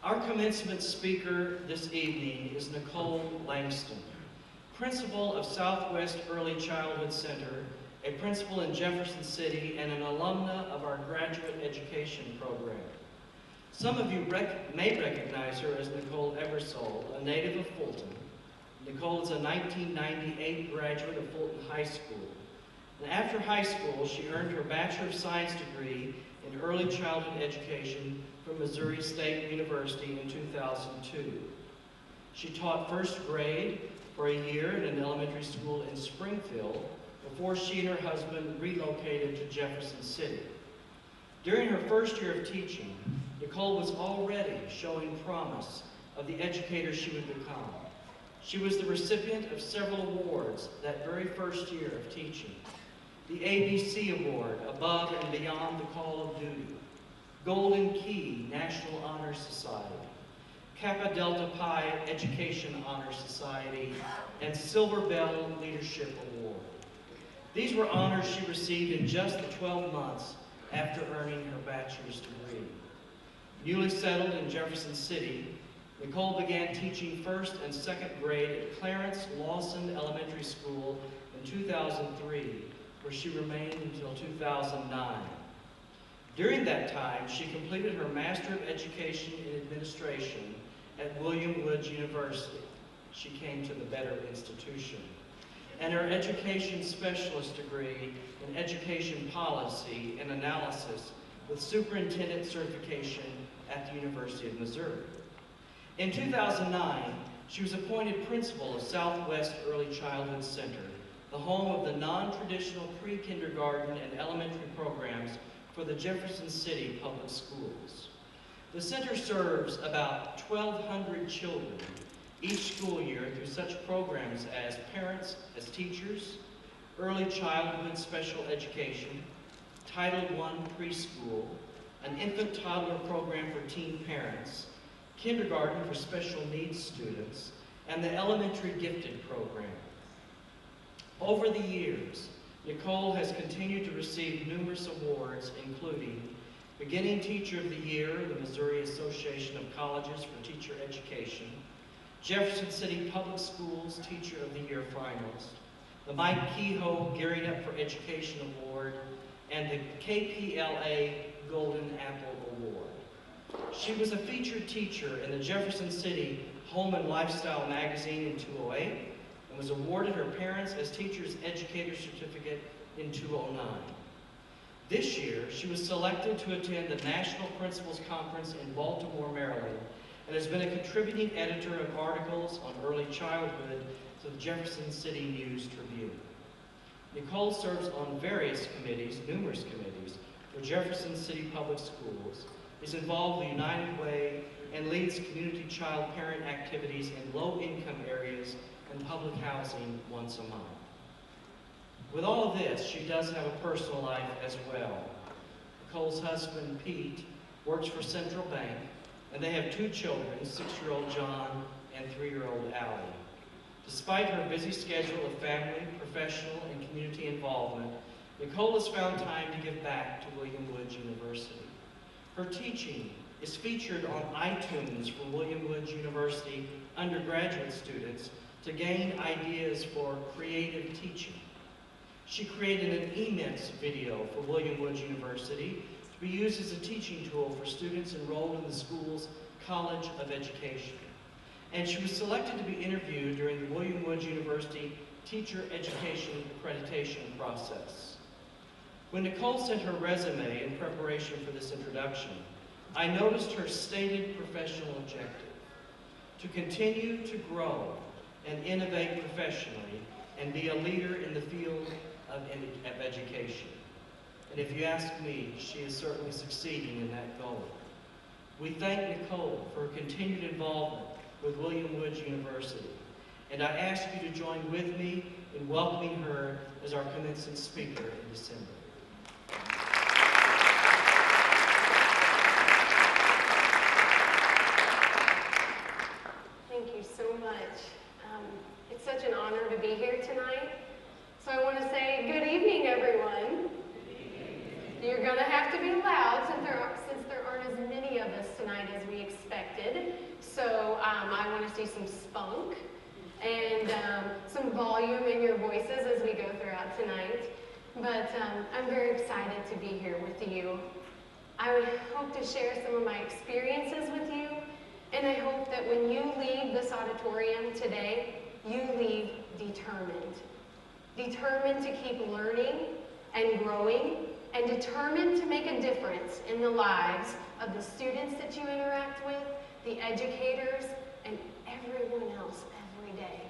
Our commencement speaker this evening is Nicole Langston, principal of Southwest Early Childhood Center, a principal in Jefferson City, and an alumna of our graduate education program. Some of you may recognize her as Nicole Ebersole, a native of Fulton. Nicole is a 1998 graduate of Fulton High School. And after high school, she earned her Bachelor of Science degree in Early Childhood Education from Missouri State University in 2002. She taught first grade for a year at an elementary school in Springfield before she and her husband relocated to Jefferson City. During her first year of teaching, Nicole was already showing promise of the educator she would become. She was the recipient of several awards that very first year of teaching. The ABC Award, Above and Beyond the Call of Duty, Golden Key National Honor Society, Kappa Delta Pi Education Honor Society, and Silver Bell Leadership Award. These were honors she received in just the 12 months after earning her bachelor's degree. Newly settled in Jefferson City, Nicole began teaching first and second grade at Clarence Lawson Elementary School in 2003, where she remained until 2009. During that time, she completed her Master of Education in Administration at William Woods University. She came to the better institution. And her Education Specialist degree in Education Policy and Analysis with Superintendent Certification at the University of Missouri. In 2009, she was appointed principal of Southwest Early Childhood Center, the home of the non-traditional pre-kindergarten and elementary programs for the Jefferson City Public Schools. The center serves about 1,200 children each school year through such programs as Parents as Teachers, Early Childhood Special Education, Title I Preschool, an infant-toddler program for teen parents, kindergarten for special needs students, and the elementary gifted program. Over the years, Nicole has continued to receive numerous awards, including Beginning Teacher of the Year, the Missouri Association of Colleges for Teacher Education, Jefferson City Public Schools Teacher of the Year finalist, the Mike Kehoe Gearing Up for Education Award, and the KPLA Golden Apple Award. She was a featured teacher in the Jefferson City Home and Lifestyle magazine in 2008 and was awarded her Parents as Teachers Educator Certificate in 2009. This year, she was selected to attend the National Principals Conference in Baltimore, Maryland, and has been a contributing editor of articles on early childhood to the Jefferson City News Tribune. Nicole serves on various committees, numerous committees, for Jefferson City Public Schools, is involved with the United Way, and leads community child parent activities in low-income areas and public housing once a month. With all of this, she does have a personal life as well. Nicole's husband, Pete, works for Central Bank, and they have two children, 6-year-old John and 3-year-old Allie. Despite her busy schedule of family, professional, and community involvement, Nicole has found time to give back to William Woods University. Her teaching is featured on iTunes for William Woods University undergraduate students to gain ideas for creative teaching. She created an e-mints video for William Woods University to be used as a teaching tool for students enrolled in the school's College of Education. And she was selected to be interviewed during the William Woods University Teacher Education Accreditation process. When Nicole sent her resume in preparation for this introduction, I noticed her stated professional objective: to continue to grow and innovate professionally and be a leader in the field of education. And if you ask me, she is certainly succeeding in that goal. We thank Nicole for her continued involvement with William Woods University, and I ask you to join with me in welcoming her as our commencement speaker in December. Thank you so much. It's such an honor to be here tonight. So I want to say good evening, everyone. You're going to have to be loud since there aren't as many of us tonight tonight as we expected. So I want to see some spunk and some volume in your voices as we go throughout tonight. But I'm very excited to be here with you. I would hope to share some of my experiences with you, and I hope that when you leave this auditorium today, you leave determined. Determined to keep learning and growing, and determined to make a difference in the lives of the students that you interact with, the educators, and everyone else every day.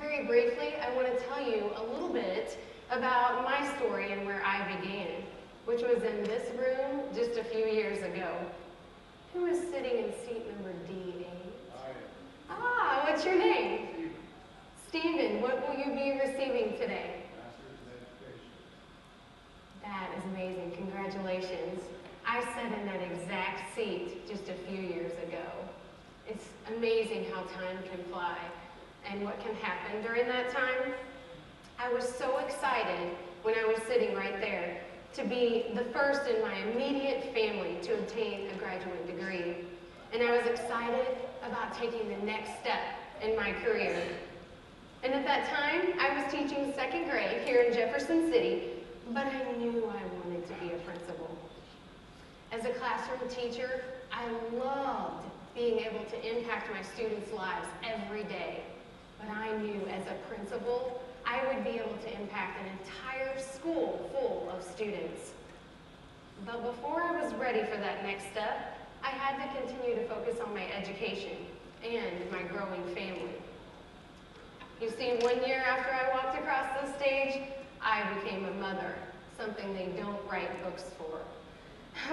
Very briefly, I want to tell you a little bit about my story and where I began, which was in this room just a few years ago. Who is sitting in seat number D8? Ah, what's your name? Stephen, what will you be receiving today? Master's in Education. That is amazing. Congratulations. I sat in that exact seat just a few years ago. It's amazing how time can fly and what can happen during that time. I was so excited when I was sitting right there to be the first in my immediate family to obtain a graduate degree. And I was excited about taking the next step in my career. And at that time, I was teaching second grade here in Jefferson City, but I knew I wanted to be a principal. As a classroom teacher, I loved being able to impact my students' lives every day. But I knew as a principal, I would be able to impact an entire school full of students. But before I was ready for that next step, I had to continue to focus on my education and my growing family. You see, 1 year after I walked across the stage, I became a mother, something they don't write books for.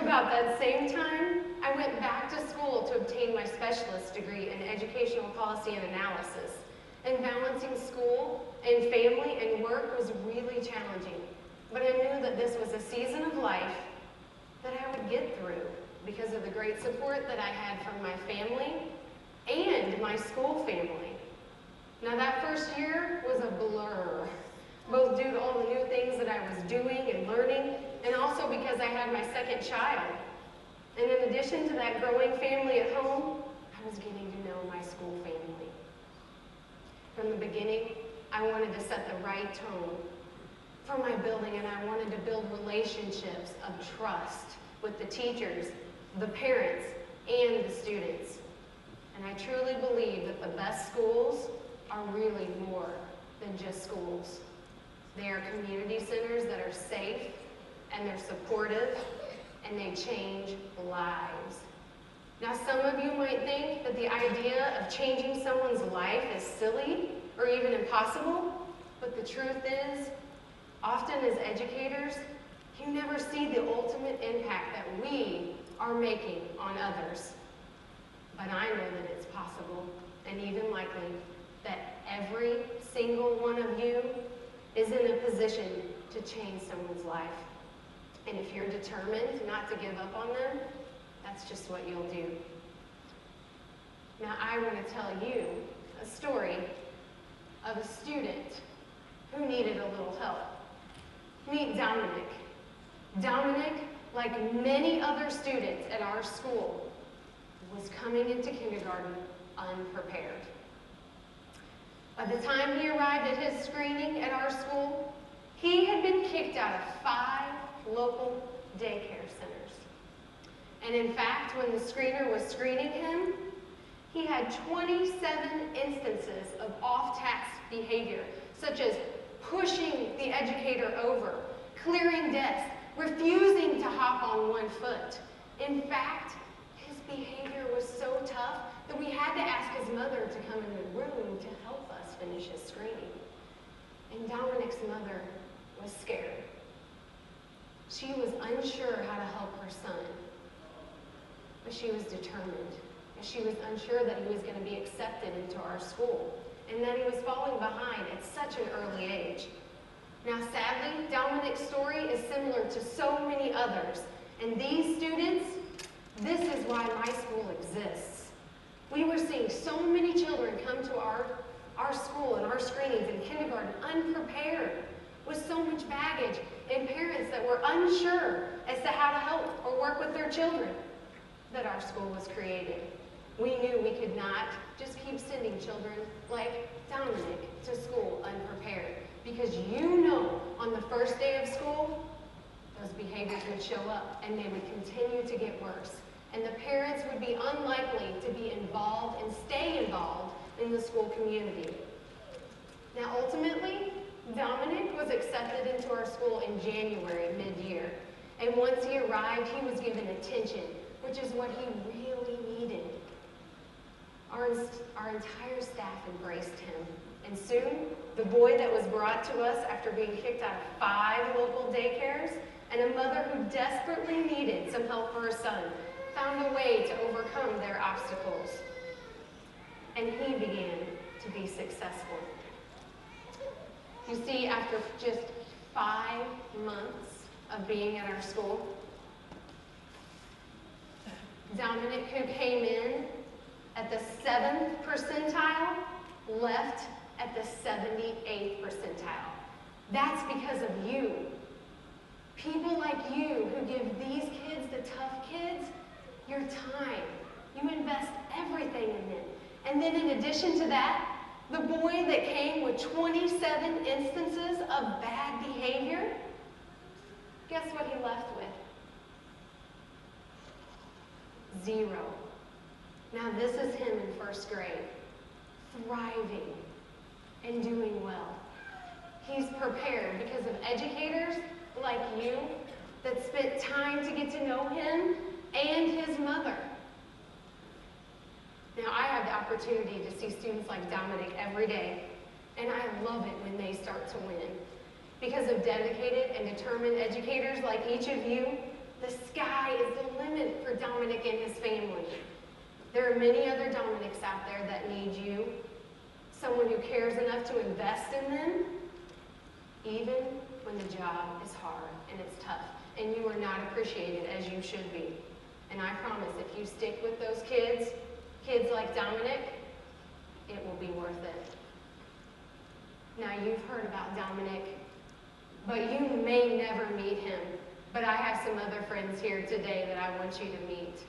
About that same time, I went back to school to obtain my specialist degree in educational policy and analysis. And balancing school and family and work was really challenging. But I knew that this was a season of life that I would get through because of the great support that I had from my family and my school family. Now that first year was a blur, both due to all the new things that I was doing and learning, and also because I had my second child. And in addition to that growing family at home, I was getting to know my school family. From the beginning, I wanted to set the right tone for my building, and I wanted to build relationships of trust with the teachers, the parents, and the students. And I truly believe that the best schools are really more than just schools. They are community centers that are safe, and they're supportive, and they change lives. Now, some of you might think that the idea of changing someone's life is silly or even impossible, but the truth is, often as educators, you never see the ultimate impact that we are making on others. But I know that it's possible, and even likely, that every single one of you is in a position to change someone's life. And if you're determined not to give up on them, that's just what you'll do. Now, I want to tell you a story of a student who needed a little help. Meet Dominic. Dominic, like many other students at our school, was coming into kindergarten unprepared. By the time he arrived at his screening at our school, he had been kicked out of 5 local daycare centers. And in fact, when the screener was screening him, he had 27 instances of off-task behavior, such as pushing the educator over, clearing desks, refusing to hop on one foot. In fact, his behavior was so tough that we had to ask his mother to come in the room to help us finish his screening. And Dominic's mother was scared. She was unsure how to help her son, but she was determined. She was unsure that he was going to be accepted into our school and that he was falling behind at such an early age. Now, sadly, Dominic's story is similar to so many others, and these students, this is why my school exists. We were seeing so many children come to our school and our screenings in kindergarten unprepared, with so much baggage, and parents that were unsure as to how to help or work with their children. The that our school was created. We knew we could not just keep sending children like Dominic to school unprepared, because you know on the first day of school, those behaviors would show up and they would continue to get worse. And the parents would be unlikely to be involved and stay involved in the school community. Now ultimately, Dominic was accepted into our school in January, mid-year. And once he arrived, he was given attention, which is what he really needed. Our entire staff embraced him. And soon, the boy that was brought to us after being kicked out of 5 local daycares, and a mother who desperately needed some help for her son, found a way to overcome their obstacles. And he began to be successful. You see, after just 5 months of being at our school, Dominic, who came in at the 7th percentile, left at the 78th percentile. That's because of you. People like you who give these kids, the tough kids, your time. You invest everything in them. And then in addition to that, the boy that came with 27 instances of bad behavior, guess what he left with? 0. Now this is him in 1st grade, thriving and doing well. He's prepared because of educators like you that spent time to get to know him and his mother. Now, I have the opportunity to see students like Dominic every day, and I love it when they start to win. Because of dedicated and determined educators like each of you, the sky is the limit for Dominic and his family. There are many other Dominics out there that need you, someone who cares enough to invest in them, even when the job is hard and it's tough, and you are not appreciated as you should be. And I promise, if you stick with those kids like Dominic, it will be worth it. Now, you've heard about Dominic, but you may never meet him. But I have some other friends here today that I want you to meet.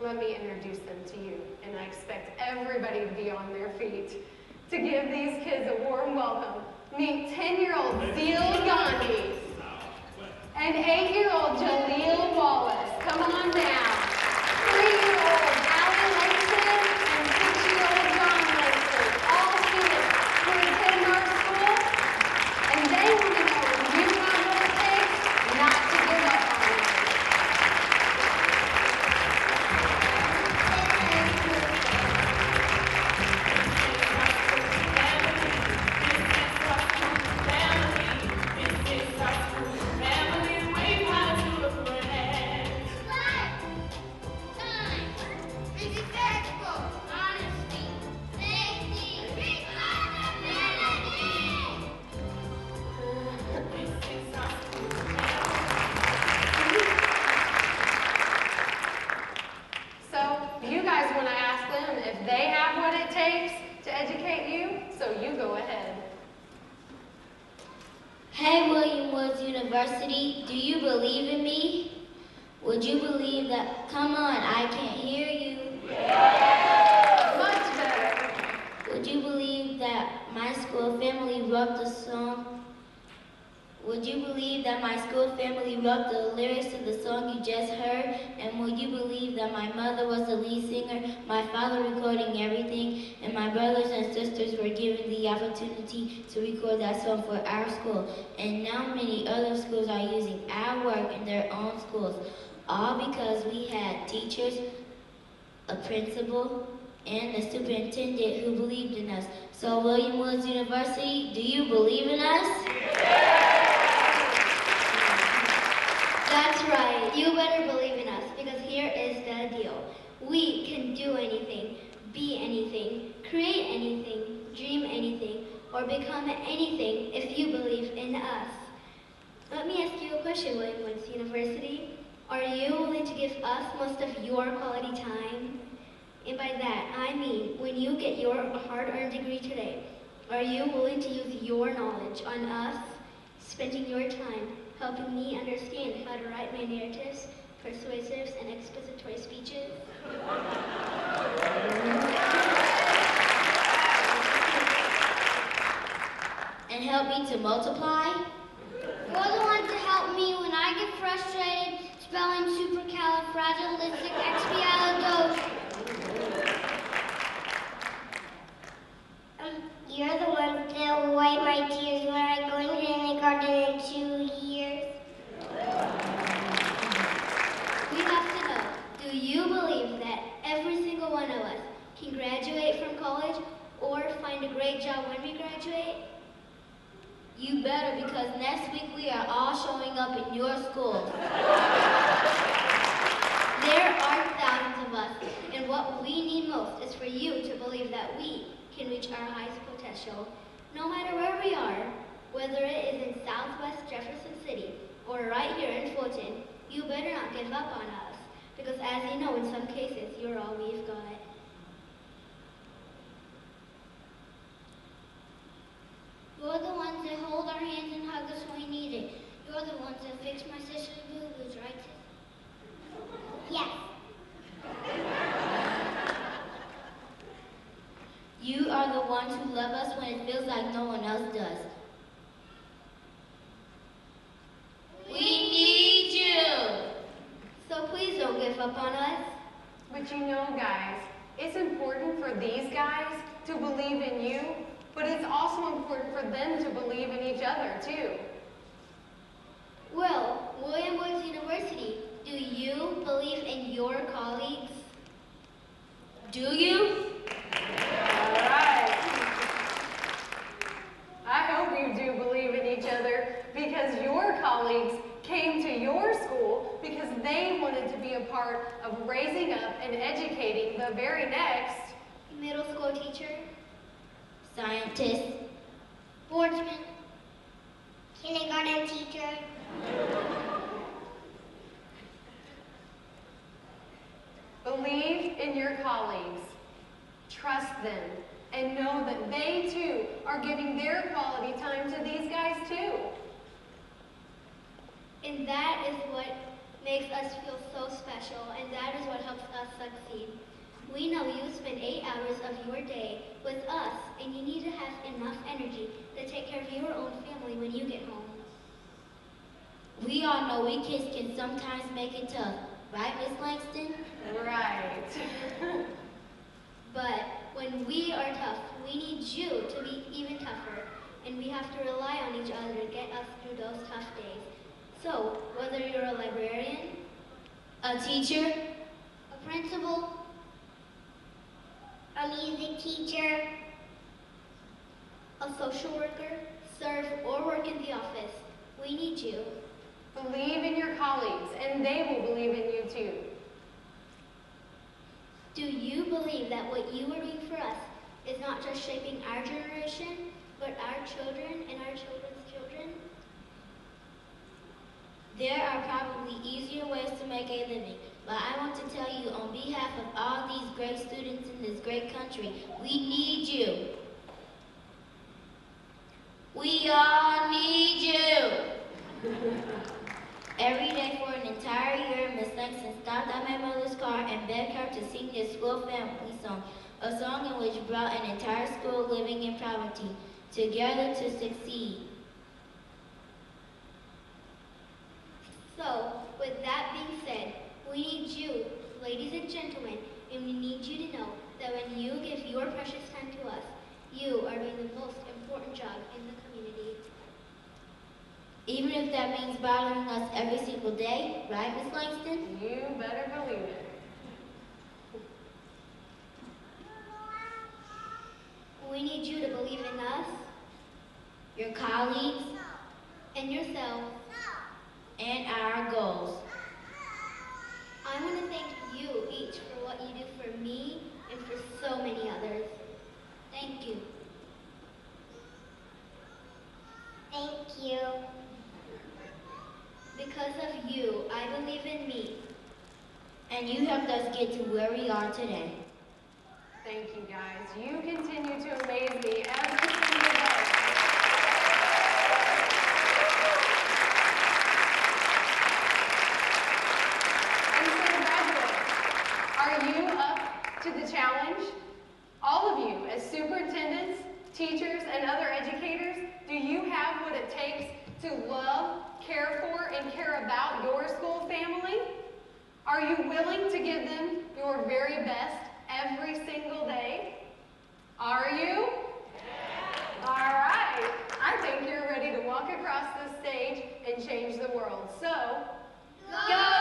Let me introduce them to you, and I expect everybody to be on their feet to give these kids a warm welcome. Meet 10-year-old Zeal and 8-year-old Jahleel Wallace. Come on down. 3-year-old Allie and 6-year-old John Langston, all students who attend our school, and they want to know if you have what it takes not to give up on them. University, do you believe in me? Would you believe that? Come on, I can't hear you. Yeah. Much better. Would you believe that my school family wrote the song? Would you believe that my school family wrote the lyrics to the song you just heard? And would you believe that my mother was the lead singer, my father recording everything, and my brothers and sisters were given the opportunity to record that song for our school? And now many other schools are using our work in their own schools, all because we had teachers, a principal, and the superintendent who believed in us. So William Woods University, do you believe in us? Yeah. That's right, you better believe in us, because here is the deal. We can do anything, be anything, create anything, dream anything, or become anything if you believe in us. Let me ask you a question, William Woods University. Are you willing to give us most of your quality time? And by that, I mean, when you get your hard-earned degree today, are you willing to use your knowledge on us, spending your time helping me understand how to write my narratives, persuasives, and expository speeches? speeches. And help me to multiply. You're the one to help me when I get frustrated spelling supercalifragilisticexpialidocious. You're the one that will wipe my tears when I go into kindergarten in 2 years. We have to know, do you believe that every single one of us can graduate from college or find a great job when we graduate? You better, because next week we are all showing up in your school. There are thousands of us, and what we need most is for you to believe that we can reach our highest potential, no matter where we are, whether it is in Southwest Jefferson City or right here in Fulton. You better not give up on us, because as you know, in some cases, you're all we've got. You're the ones that hold our hands and hug us when we need it. You're the ones that fix my sister's boo-boos, right? Yes. You are the ones who love us when it feels like no one else does. We need you! So please don't give up on us. But you know, guys, it's important for these guys to believe in you, but it's also important for them to believe in each other, too. Well, William Woods University, do you believe in your colleagues? Do you? All right. I hope you do believe in each other, because your colleagues came to your school because they wanted to be a part of raising up and educating the very next Middle school teacher, Scientist. sportsman, kindergarten teacher. Believe in your colleagues, trust them, and know that they too are giving their quality time to these guys too. And that is what makes us feel so special, and that is what helps us succeed. We know you spend 8 hours of your day with us, and you need to have enough energy to take care of your own family when you get home. We all know we kids can sometimes make it tough, right, Miss Langston? Right. But when we are tough, we need you to be even tougher, and we have to rely on each other to get us through those tough days. So, whether you're a librarian, A teacher? a principal, a music teacher, a social worker, serve or work in the office, we need you. Believe in your colleagues, and they will believe in you too. Do you believe that what you are doing for us is not just shaping our generation, but our children and our children's children? There are probably easier ways to make a living, but I want to tell you on behalf of all these great students in this great country, we need you. We all need you. Every day for an entire year, Miss Langston stopped at my mother's car and begged her to sing the school family song, a song in which brought an entire school living in poverty together to succeed. So, with that being said, we need you, ladies and gentlemen, and we need you to know that when you give your precious time to us, you are doing the most important job in the community. Even if that means bothering us every single day, right, Miss Langston? You better believe it. We need you to believe in us, Your colleagues, and yourself. and our goals. I want to thank you each for what you do for me and for so many others. Thank you. Thank you. Because of you, I believe in me. And you helped us get to where we are today. Thank you, guys. You continue to amaze me every single day. And so, graduates, Are you up to the challenge? All of you, as superintendents, teachers, and other educators, do you have what it takes to love, care for, and care about your school family? Are you willing to give them your very best every single day? Are you? Yeah. All right. I think you're ready to walk across the stage and change the world. So, go!